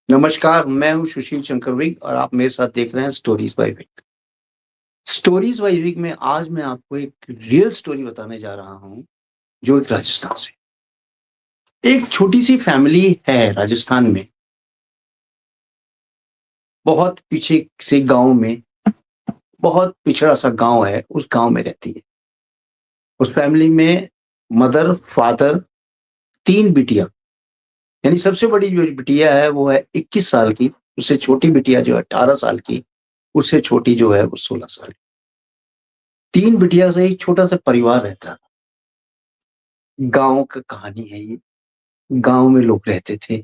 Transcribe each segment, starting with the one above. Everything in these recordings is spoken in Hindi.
नमस्कार, मैं हूँ सुशील चंकर विग और आप मेरे साथ देख रहे हैं स्टोरीज़ बाय विग। स्टोरीज़ बाय विग में आज मैं आपको एक रियल स्टोरी बताने जा रहा हूँ, जो एक राजस्थान से। एक छोटी-सी फैमिली है राजस्थान में, बहुत पीछे से गाँव में, बहुत पिछड़ा-सा गाँव है, उस गाँव में रहती है। उस फैमिली में मदर, फादर, 3 बिटिया, यानी सबसे बड़ी जो बिटिया है वो है 21 साल की, उससे छोटी बिटिया जो है 18 साल की, उससे छोटी जो है वो 16 साल की। 3 बिटिया से एक छोटा-सा परिवार रहता है। गाँव का कहानी है ये। गाँव में लोग रहते थे।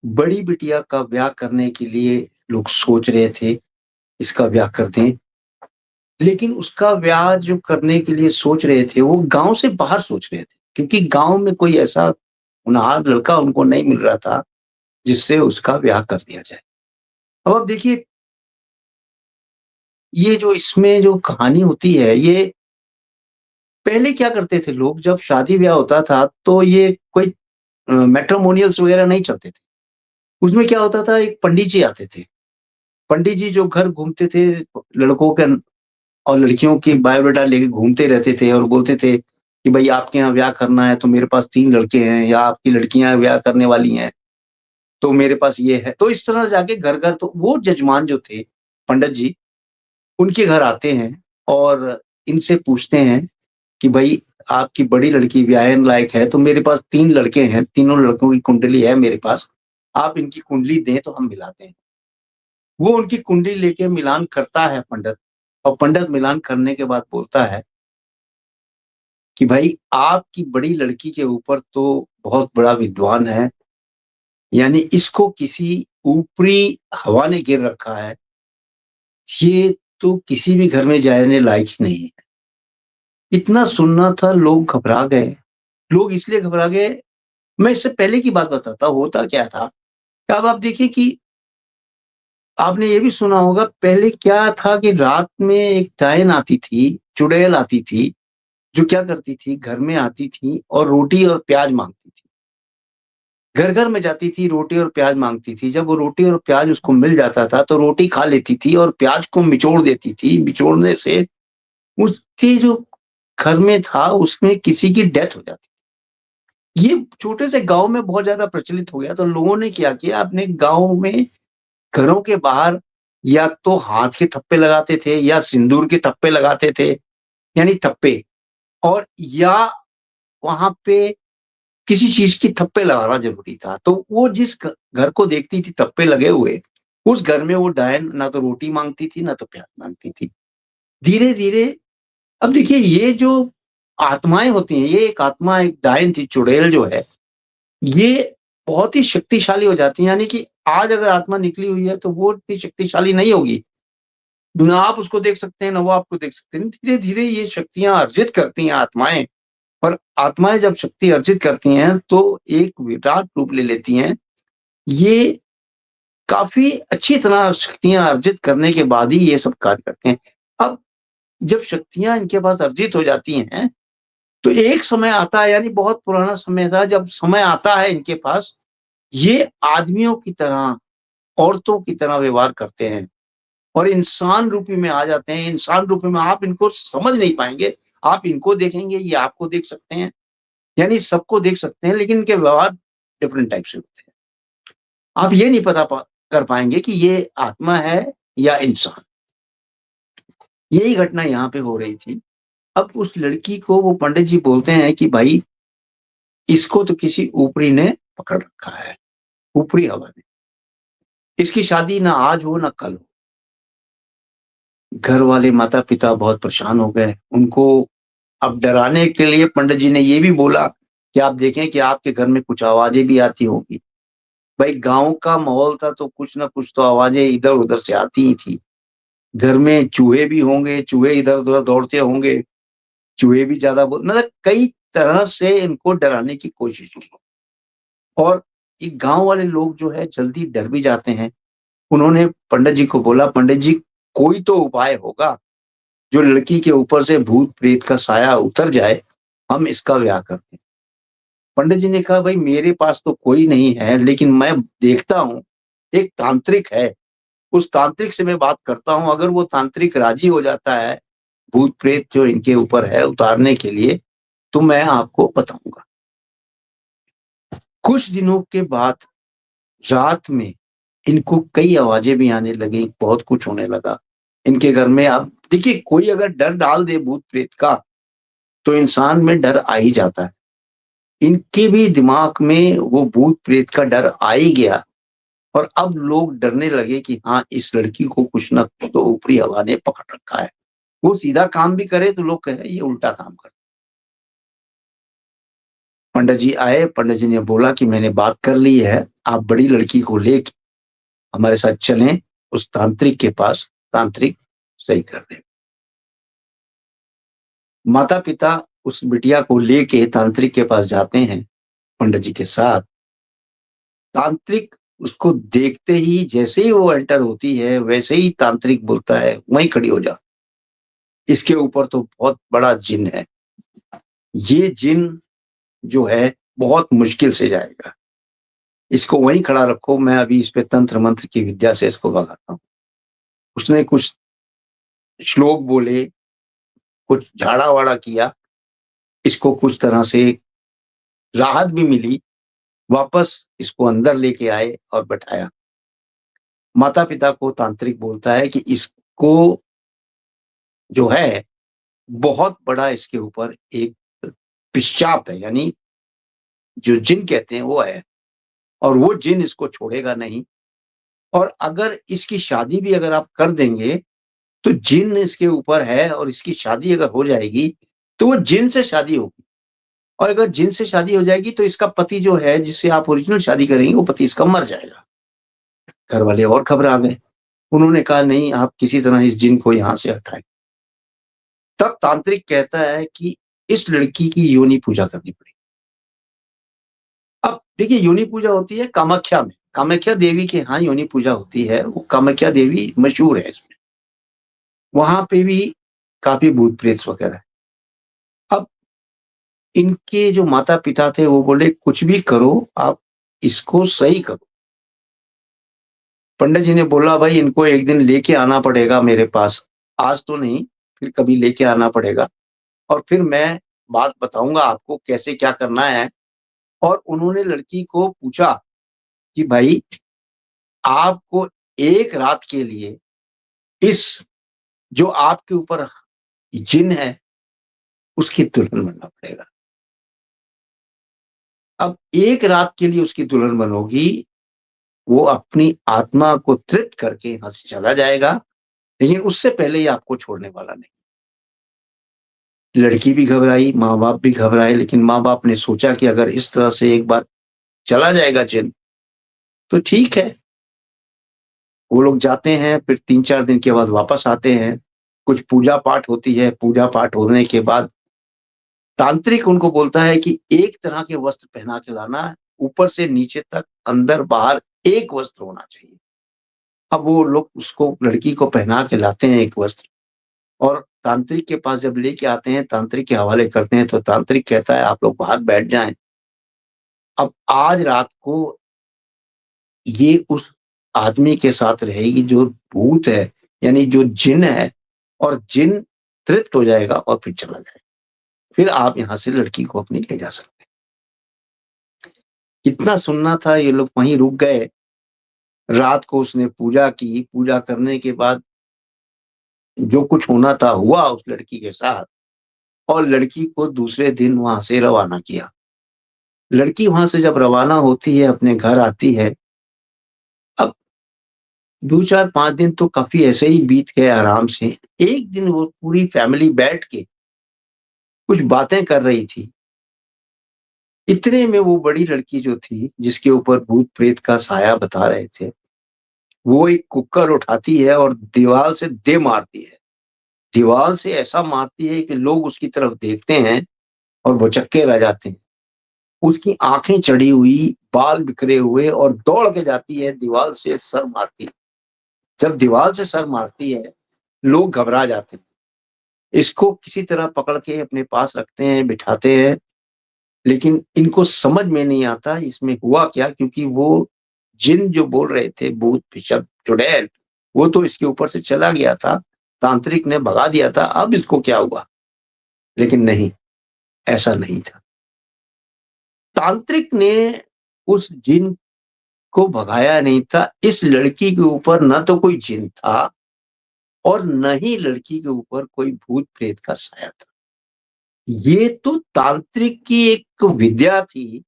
बड़ी बिटिया का ब्याह करने के लिए लोग सोच रहे थे, इसका ब्याह कर दें। लेकिन उसका ब्याह जो करने के लिए सोच रहे थे, वो गाँव से बाहर सोच रहे थे, क्योंकि गाँव में कोई ऐसा होनहार लड़का उनको नहीं मिल रहा था, जिससे उसका ब्याह कर दिया जाए। अब आप देखिए, ये जो इसमें जो कहानी होती है, ये पहले क्या करते थे लोग जब शादी-ब्याह होता था, तो ये कोई मैट्रिमोनियल्स वगैरह नहीं चलते थे। उसमें क्या होता था, एक पंडित जी आते थे। पंडित जी जो घर घूमते थे लड़कों के और लड़कियों की बायोडाटा लेके घूमते रहते थे और बोलते थे कि भई आपके यहाँ ब्याह करना है तो मेरे पास 3 लड़के हैं या आपकी लड़कियाँ ब्याह करने वाली हैं, तो मेरे पास ये है। तो इस तरह जाके घर-घर तो वो जजमान जो थे, पंडित जी, उनके घर आते हैं और इनसे पूछते हैं कि भई आपकी बड़ी लड़की ब्याहन लायक है, तो मेरे पास 3 लड़के हैं, तीनों लड़कों की कुंडली है मेरे पास। आप इनकी कुंडली दें तो हम मिलाते हैं। वो उनकी कुंडली लेके मिलान करता है पंडित और पंडित मिलान करने के बाद बोलता है कि भाई आपकी बड़ी लड़की के ऊपर तो बहुत बड़ा विद्वान है, यानी इसको किसी ऊपरी हवा ने घेर रखा है, ये तो किसी भी घर में जाने लायक ही नहीं है। इतना सुनना था लोग घबरा गए। लोग इसलिए घबरा गए, मैं इससे पहले की बात बताता हूँ, होता क्या था? अब आप देखिए कि आपने ये भी सुना होगा पहले क्या था कि रात में एक डायन आती थी, चुड़ैल आती थी, जो क्या करती थी, घर में आती थी और रोटी और प्याज माँगती थी। घर-घर में जाती थी, रोटी और प्याज माँगती थी। जब वो रोटी और प्याज उसको मिल जाता था, तो रोटी खा लेती थी और प्याज को निचोड़ देती थी। निचोड़ने से उसके जो घर में था, उसमें किसी की डेथ हो जाती। ये छोटे से गाँव में बहुत ज़्यादा प्रचलित हो गया, तो लोगों ने क्या किया, अपने गाँव में घरों के बाहर या तो हाथ के थप्पे लगाते थे या सिंदूर के थप्पे लगाते थे, यानी थप्पे और या वहाँ पे किसी चीज़ की थप्पे लगाना ज़रूरी था। तो वो जिस घ घर को देखती थी थप्पे लगे हुए, उस घर में वो डायन ना तो रोटी माँगती थी, ना तो प्याज़ माँगती थी। धीरे-धीरे अब देखिए ये जो आत्माएँ होती हैं, ये एक आत्मा एक डायन थी, चुड़ैल जो है, ये बहुत ही शक्तिशाली हो जाती है। यानी कि आज अगर आत्मा निकली हुई है, तो वो इतनी शक्तिशाली नहीं होगी। ना आप उसको देख सकते हैं, ना वो आपको देख सकते हैं। धीरे-धीरे ये शक्तियाँ अर्जित करती हैं आत्माएँ और आत्माएँ जब शक्ति अर्जित करती हैं, तो एक विराट रूप ले लेती हैं। ये काफ़ी अच्छी तरह शक्तियाँ अर्जित करने के बाद ही ये सब कार्य करते हैं। अब जब शक्तियाँ इनके पास अर्जित हो जाती हैं, तो एक समय आता है यानी बहुत पुराना समय था जब समय आता है इनके पास, ये आदमियों की तरह, औरतों की तरह व्यवहार करते हैं और इंसान रूपी में आ जाते हैं। इंसान रूपी में आप इनको समझ नहीं पाएँगे। आप इनको देखेंगे, ये आपको देख सकते हैं, यानी सबको देख सकते हैं लेकिन इनके व्यवहार डिफरेंट टाइप से होते हैं। आप ये नहीं पता कर पाएँगे कि ये आत्मा है या इंसान। यही घटना यहाँ पे हो रही थी। अब उस लड़की को वो पंडित जी बोलते हैं कि भाई इसको तो किसी ऊपरी ने पकड़ रखा है, ऊपरी हवा ने। इसकी शादी ना आज हो ना कल हो। घर वाले माता-पिता बहुत परेशान हो गए। उनको अब डराने के लिए पंडित जी ने ये भी बोला कि आप देखें कि आपके घर में कुछ आवाज़ें भी आती होंगी। भाई गाँव का माहौल था तो कुछ न कुछ तो आवाज़ें इधर-उधर से आती ही थी। घर में चूहे भी होंगे, चूहे इधर-उधर दौड़ते होंगे, चूहे भी ज़्यादा बोल मतलब कई तरह से इनको डराने की कोशिश की और ये गाँव वाले लोग जो है जल्दी डर भी जाते हैं। उन्होंने पंडित जी को बोला, "पंडित जी कोई तो उपाय होगा, जो लड़की के ऊपर से भूत-प्रेत का साया उतर जाए, हम इसका ब्याह कर दें।" पंडित जी ने कहा, "भई मेरे पास तो कोई नहीं है, लेकिन मैं देखता हूँ एक तांत्रिक है, उस तांत्रिक से मैं बात करता हूँ, अगर वो तांत्रिक राजी हो जाता है, भूत-प्रेत जो इनके ऊपर है उतारने के लिए, तो मैं आपको बताऊँगा। कुछ दिनों के बाद रात में इनको कई आवाज़ें भी आने लगी, बहुत कुछ होने लगा। इनके घर में आप देखिए कोई अगर डर डाल दे भूत-प्रेत का, तो इंसान में डर आ ही जाता है। इनके भी दिमाग में वो भूत-प्रेत का डर आ ही गया और अब लोग डरने लगे कि हाँ, इस लड़की को कुछ न कुछ तो ऊपरी हवा ने पकड़ रखा है। वो सीधा काम भी करे तो लोग कहें ये उल्टा काम कर। पंडित जी आए, पंडित जी ने बोला कि मैंने बात कर ली है, आप बड़ी लड़की को लेके हमारे साथ चलें उस तांत्रिक के पास, तांत्रिक सही कर दें। माता-पिता उस बिटिया को लेके तांत्रिक के पास जाते हैं, पंडित जी के साथ। तांत्रिक उसको देखते ही जैसे ही वो एंटर होती है, वैसे ही तांत्रिक बोलता है, "वहीं खड़ी हो जा, इसके ऊपर तो बहुत बड़ा जिन है। ये जिन जो है बहुत मुश्किल से जाएगा। इसको वहीं खड़ा रखो, मैं अभी इस पे तंत्र-मंत्र की विद्या से इसको भगाता हूँ।" उसने कुछ श्लोक बोले, कुछ झाड़ा-वाड़ा किया, इसको कुछ तरह से राहत भी मिली, वापस इसको अंदर लेके आए और बैठाया। माता-पिता को तांत्रिक बोलता है कि इसको जो है, बहुत बड़ा इसके ऊपर एक पिशाच है, यानी जो जिन कहते हैं वो है और वो जिन इसको छोड़ेगा नहीं और अगर इसकी शादी भी अगर आप कर देंगे, तो जिन इसके ऊपर है और इसकी शादी अगर हो जाएगी, तो वो जिन से शादी होगी और अगर जिन से शादी हो जाएगी, तो इसका पति जो है, जिससे आप ओरिजिनल शादी करेंगी, वो पति इसका मर जाएगा। घर वाले और घबरा गए। उन्होंने कहा, "नहीं, आप किसी तरह इस जिन को यहाँ से हटाएँ।" तब तांत्रिक कहता है कि इस लड़की की योनि पूजा करनी पड़ेगी। अब देखिए योनि पूजा होती है कामाख्या में। कामाख्या देवी के यहाँ योनि पूजा होती है, वो कामाख्या देवी मशहूर है इसमें। वहाँ पे भी काफ़ी भूत-प्रेत वगैरह है। अब इनके जो माता-पिता थे वो बोले कुछ भी करो, आप इसको सही करो। पंडित जी ने बोला भाई इनको एक दिन लेके आना पड़ेगा मेरे पास। आज तो नहीं, फिर कभी लेके आना पड़ेगा और फिर मैं बात बताऊँगा आपको कैसे क्या करना है। और उन्होंने लड़की को पूछा कि भाई आपको 1 रात के लिए इस जो आपके ऊपर जिन है, उसकी दुल्हन बनना पड़ेगा। अब 1 रात के लिए उसकी दुल्हन बनोगी, वो अपनी आत्मा को तृप्त करके यहाँ से चला जाएगा, लेकिन उससे पहले ये आपको छोड़ने वाला नहीं। लड़की भी घबराई, माँ-बाप भी घबराए, लेकिन माँ-बाप ने सोचा कि अगर इस तरह से एक बार चला जाएगा जिन, तो ठीक है। वो लोग जाते हैं, फिर 3-4 दिन के बाद वापस आते हैं। कुछ पूजा-पाठ होती है, पूजा-पाठ होने के बाद तांत्रिक उनको बोलता है कि एक तरह के वस्त्र पहना के लाना, ऊपर से नीचे तक, अंदर-बाहर एक वस्त्र होना चाहिए। अब वो लोग उसको लड़की को पहना के लाते हैं एक वस्त्र और तांत्रिक के पास जब लेके आते हैं, तांत्रिक के हवाले करते हैं, तो तांत्रिक कहता है, "आप लोग बाहर बैठ जाएँ। अब आज रात को ये उस आदमी के साथ रहेगी जो भूत है, यानी जो जिन है और जिन तृप्त हो जाएगा और फिर चला जाएगा। फिर आप यहाँ से लड़की को अपनी ले जा सकते हैं।" इतना सुनना था, ये लोग वहीं रुक गए। रात को उसने पूजा की, पूजा करने के बाद जो कुछ होना था हुआ उस लड़की के साथ और लड़की को दूसरे दिन वहाँ से रवाना किया। लड़की वहाँ से जब रवाना होती है, अपने घर आती है, अब 2, 4, 5 दिन तो काफ़ी ऐसे ही बीत गए आराम से। एक दिन वो पूरी फैमिली बैठ के कुछ बातें कर रही थी। इतने में वो बड़ी लड़की जो थी, जिसके ऊपर भूत-प्रेत का साया बता रहे थे, वो एक कुक्कर उठाती है और दीवाल से दे मारती है। दीवाल से ऐसा मारती है कि लोग उसकी तरफ देखते हैं और भौचक्के रह जाते हैं। उसकी आँखें चढ़ी हुई, बाल बिखरे हुए और दौड़ के जाती है दीवाल से सर मारती है। जब दीवाल से सर मारती है, लोग घबरा जाते हैं। इसको किसी तरह पकड़ के अपने पास रखते हैं, बिठाते हैं, लेकिन इनको समझ में नहीं आता इसमें हुआ क्या क्योंकि वो जिन जो बोल रहे थे, भूत, पिशाच, चुड़ैल, वो तो इसके ऊपर से चला गया था, तांत्रिक ने भगा दिया था, अब इसको क्या हुआ? लेकिन नहीं, ऐसा नहीं था। तांत्रिक ने उस जिन को भगाया नहीं था, इस लड़की के ऊपर ना तो कोई जिन था और न ही लड़की के ऊपर कोई भूत-प्रेत का साया था। ये तो तांत्रिक की एक विद्या थी,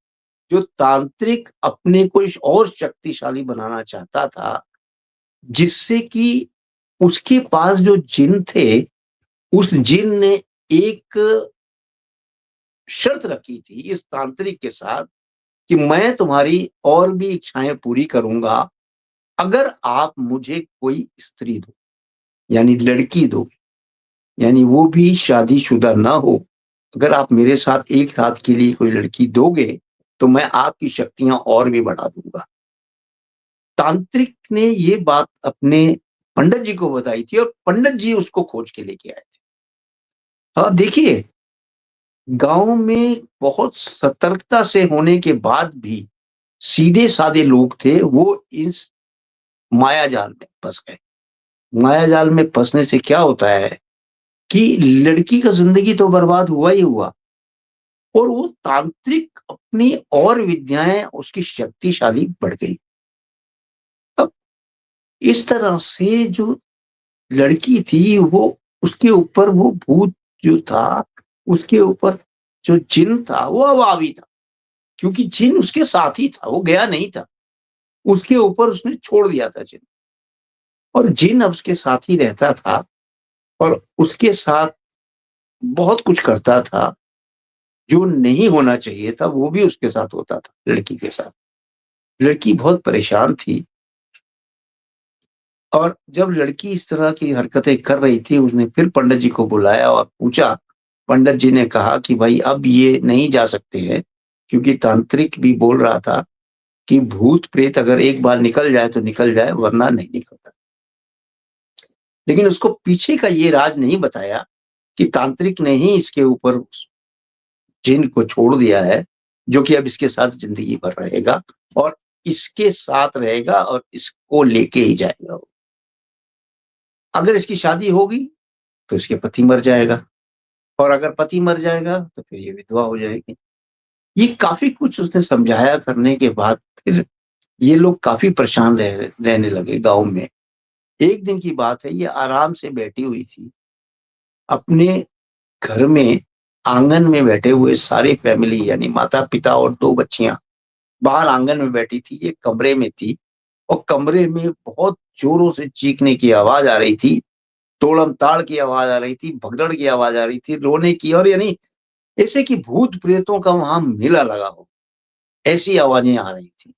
जो तांत्रिक अपने को और शक्तिशाली बनाना चाहता था, जिससे कि उसके पास जो जिन थे, उस जिन ने एक शर्त रखी थी इस तांत्रिक के साथ कि मैं तुम्हारी और भी इच्छाएँ पूरी करूँगा, अगर आप मुझे कोई स्त्री दो, यानी लड़की दो, यानी वो भी शादीशुदा ना हो। अगर आप मेरे साथ एक रात के लिए कोई लड़की दोगे, तो मैं आपकी शक्तियाँ और भी बढ़ा दूँगा। तांत्रिक ने ये बात अपने पंडित जी को बताई थी और पंडित जी उसको खोज के लेके आए थे। हाँ, देखिए, गाँव में बहुत सतर्कता से होने के बाद भी सीधे-साधे लोग थे, वो इस मायाजाल में फँस गए। मायाजाल में फँसने से क्या होता है कि लड़की का ज़िंदगी तो बर्बाद हुआ ही हुआ और वो तांत्रिक अपनी और विद्याएँ उसकी शक्तिशाली बढ़ गई। अब इस तरह से जो लड़की थी वो उसके ऊपर वो भूत जो था, उसके ऊपर जो जिन था वो अब हावी था, क्योंकि जिन उसके साथ ही था, वो गया नहीं था। उसके ऊपर उसने छोड़ दिया था जिन और जिन अब उसके साथ ही रहता था और उसके साथ बहुत कुछ करता था, जो नहीं होना चाहिए था, वो भी उसके साथ होता था, लड़की के साथ। लड़की बहुत परेशान थी और जब लड़की इस तरह की हरकतें कर रही थी, उसने फिर पंडित जी को बुलाया और पूछा। पंडित जी ने कहा कि भाई अब ये नहीं जा सकते हैं, क्योंकि तांत्रिक भी बोल रहा था कि भूत-प्रेत अगर एक बार निकल जाए तो निकल जाए, वरना नहीं निकलता। लेकिन उसको पीछे का ये राज नहीं बताया कि तांत्रिक ने ही इसके ऊपर उस जिन को छोड़ दिया है, जो कि अब इसके साथ ज़िंदगी भर रहेगा और इसके साथ रहेगा और इसको लेके ही जाएगा वो। अगर इसकी शादी होगी, तो इसके पति मर जाएगा और अगर पति मर जाएगा, तो फिर ये विधवा हो जाएगी। ये काफ़ी कुछ उसने समझाया करने के बाद फिर ये लोग काफ़ी परेशान रहने लगे गाँव में। एक दिन की बात है, ये आराम से बैठी हुई थी, अपने घर में आँगन में बैठे हुए सारी फैमिली यानी माता-पिता और 2 बच्चियाँ बाहर आँगन में बैठी थी, ये कमरे में थी और कमरे में बहुत ज़ोरों से चीखने की आवाज़ आ रही थी, तोड़म-ताड़ की आवाज़ आ रही थी, भगदड़ की आवाज़ आ रही थी, रोने की और यानी ऐसे कि भूत-प्रेतों का वहाँ मेला लगा हो, ऐसी आवाज़ें आ रही थी।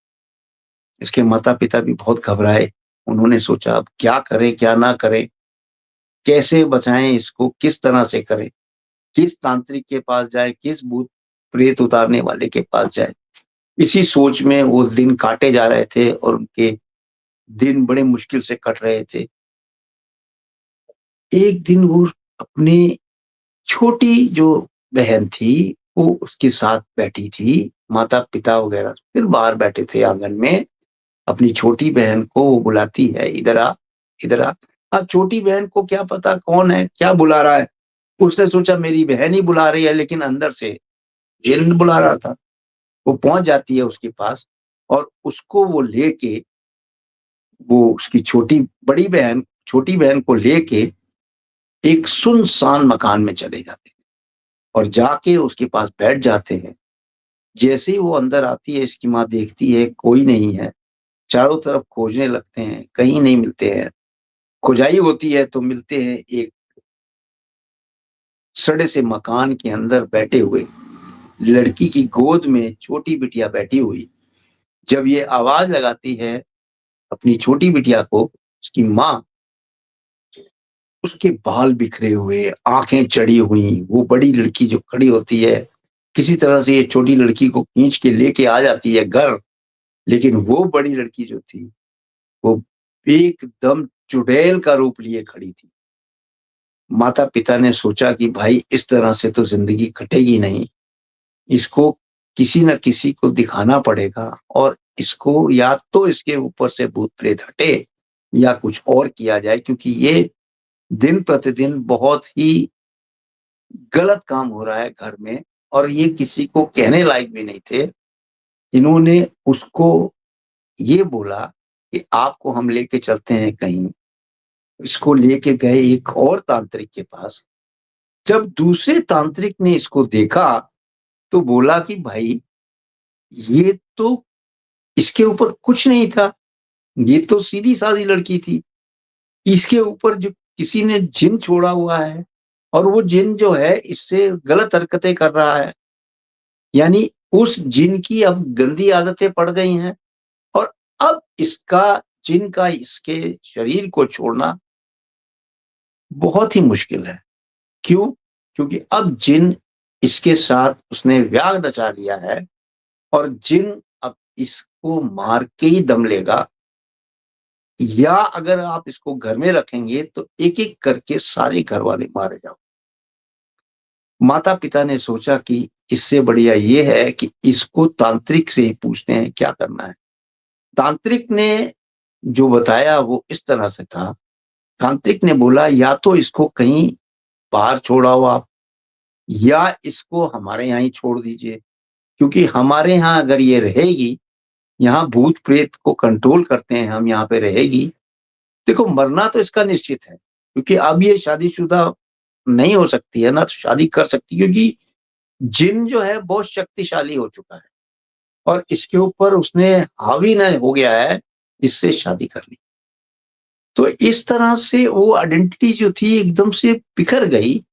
इसके माता-पिता भी बहुत घबराए, उन्होंने सोचा अब क्या करें, क्या ना करें, कैसे बचाएँ इसको, किस तरह से करें, किस तांत्रिक के पास जाएँ, किस भूत-प्रेत उतारने वाले के पास जाएँ। इसी सोच में वो दिन काटे जा रहे थे और उनके दिन बड़े मुश्किल से कट रहे थे। एक दिन वो अपनी छोटी जो बहन थी, वो उसके साथ बैठी थी, माता-पिता वगैरह फिर बाहर बैठे थे आँगन में, अपनी छोटी बहन को वो बुलाती है, "इधर आ, इधर आ।" अब छोटी बहन को क्या पता कौन है, क्या बुला रहा है? उसने सोचा मेरी बहन ही बुला रही है, लेकिन अंदर से जिन बुला रहा था। वो पहुँच जाती है उसके पास और उसको वो लेके वो उसकी छोटी बहन को लेके एक सुनसान मकान में चले जाते हैं और जाके उसके पास बैठ जाते हैं। जैसे ही वो अंदर आती है, इसकी माँ देखती है कोई नहीं है, चारों तरफ खोजने लगते हैं, कहीं नहीं मिलते हैं। खुदाई होती है तो मिलते हैं एक सड़े से मकान के अंदर बैठे हुए, लड़की की गोद में छोटी बिटिया बैठी हुई। जब ये आवाज़ लगाती है अपनी छोटी बिटिया को, उसकी माँ, उसके बाल बिखरे हुए, आँखें चढ़ी हुई, वो बड़ी लड़की जो खड़ी होती है, किसी तरह से ये छोटी लड़की को खींच के लेके आ जाती है घर, लेकिन वो बड़ी लड़की जो थी, वो एकदम चुड़ैल का रूप लिए खड़ी थी। माता-पिता ने सोचा कि भाई इस तरह से तो ज़िंदगी कटेगी नहीं, इसको किसी न किसी को दिखाना पड़ेगा और इसको या तो इसके ऊपर से भूत-प्रेत हटे या कुछ और किया जाए, क्योंकि ये दिन-प्रतिदिन बहुत ही गलत काम हो रहा है घर में और ये किसी को कहने लायक भी नहीं थे। इन्होंने उसको ये बोला कि आपको हम लेके चलते हैं कहीं। इसको लेके गए एक और तांत्रिक के पास। जब दूसरे तांत्रिक ने इसको देखा, तो बोला कि भाई ये तो इसके ऊपर कुछ नहीं था। ये तो सीधी-सादी लड़की थी। इसके ऊपर जो किसी ने जिन छोड़ा हुआ है और वो जिन जो है इससे गलत हरकतें कर रहा है। यानी उस जिन की अब गंदी आदतें पड़ गई हैं और अब इसका जिन का इसके शरीर को छोड़ना बहुत ही मुश्किल है। क्यों? क्योंकि अब जिन इसके साथ उसने व्याह रचा लिया है और जिन अब इसको मार के ही दम लेगा, या अगर आप इसको घर में रखेंगे तो एक-एक करके सारे घरवाले मारे जाओ। माता-पिता ने सोचा कि इससे बढ़िया ये है कि इसको तांत्रिक से ही पूछते हैं क्या करना है। तांत्रिक ने जो बताया वो इस तरह से था, तांत्रिक ने बोला या तो इसको कहीं बाहर छोड़ आओ आप, या इसको हमारे यहाँ ही छोड़ दीजिए। क्योंकि हमारे यहाँ अगर ये रहेगी, यहाँ भूत-प्रेत को कंट्रोल करते हैं हम, यहाँ पे रहेगी, देखो मरना तो इसका निश्चित है, क्योंकि अब ये शादीशुदा नहीं हो सकती है, ना तो शादी कर सकती, क्योंकि जिन जो है बहुत शक्तिशाली हो चुका है और इसके ऊपर उसने हावी न हो गया है, इससे शादी कर ली। तो इस तरह से वो आइडेंटिटी जो थी एकदम से बिखर गई।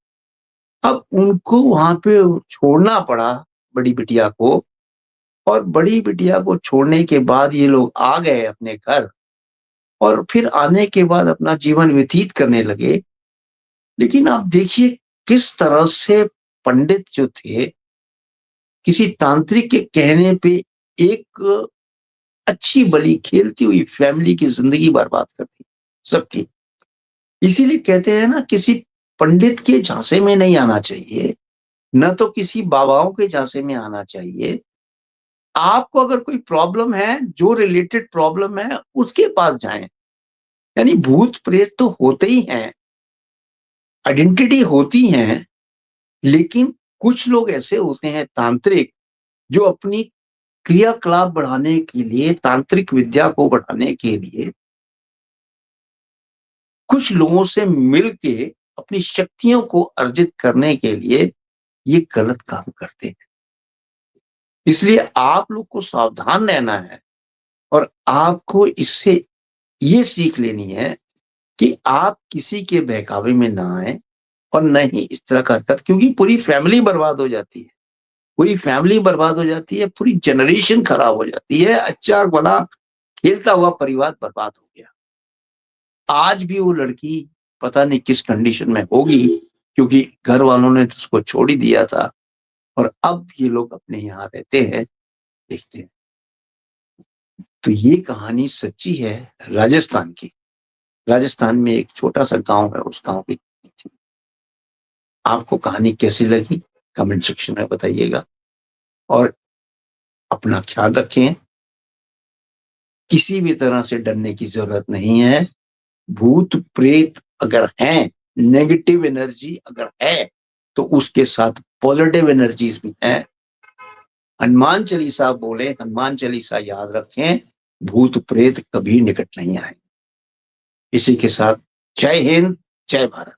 अब उनको वहाँ पे छोड़ना पड़ा बड़ी बिटिया को, और बड़ी बिटिया को छोड़ने के बाद ये लोग आ गए अपने घर और फिर आने के बाद अपना जीवन व्यतीत करने लगे। लेकिन आप देखिए किस तरह से पंडित जो थे, किसी तांत्रिक के कहने पे एक अच्छी-भली खेलती हुई फैमिली की ज़िंदगी बर्बाद कर दी, सबकी। इसीलिए कहते हैं ना, किसी पंडित के झांसे में नहीं आना चाहिए, ना तो किसी बाबाओं के झांसे में आना चाहिए। आपको अगर कोई प्रॉब्लम है, जो रिलेटेड प्रॉब्लम है, उसके पास जाएँ। यानी भूत-प्रेत तो होते ही हैं, आइडेंटिटी होती हैं, लेकिन कुछ लोग ऐसे होते हैं तांत्रिक, जो अपनी क्रियाकलाप बढ़ाने के लिए, तांत्रिक विद्या को बढ़ाने के लिए, कुछ लोगों से मिल के अपनी शक्तियों को अर्जित करने के लिए ये गलत काम करते हैं। इसलिए आप लोग को सावधान रहना है और आपको इससे ये सीख लेनी है कि आप किसी के बहकावे में ना आएँ और ना ही इस तरह का हरकत, क्योंकि पूरी फैमिली बर्बाद हो जाती है। पूरी फैमिली बर्बाद हो जाती है, पूरी जनरेशन खराब हो जाती है, अच्छा-भला खेलता हुआ परिवार बर्बाद हो गया। आज भी वो लड़की पता नहीं किस कंडीशन में होगी, क्योंकि घर वालों ने तो उसको छोड़ ही दिया था और अब ये लोग अपने यहाँ रहते हैं, देखते हैं। तो ये कहानी सच्ची है राजस्थान की। राजस्थान में एक छोटा-सा गाँव है, उस गाँव की थी। आपको कहानी कैसी लगी? कमेंट सेक्शन में बताइएगा और अपना ख्याल रखें। किसी भी तरह से डरने की ज़रूरत नहीं है। भूत-प्रेत अगर हैं, नेगेटिव एनर्जी अगर है, तो उसके साथ पॉजिटिव एनर्जीज़ भी हैं। हनुमान चालीसा बोलें, हनुमान चालीसा याद रखें, भूत-प्रेत कभी निकट नहीं आएँगे। इसी के साथ जय हिंद, जय भारत।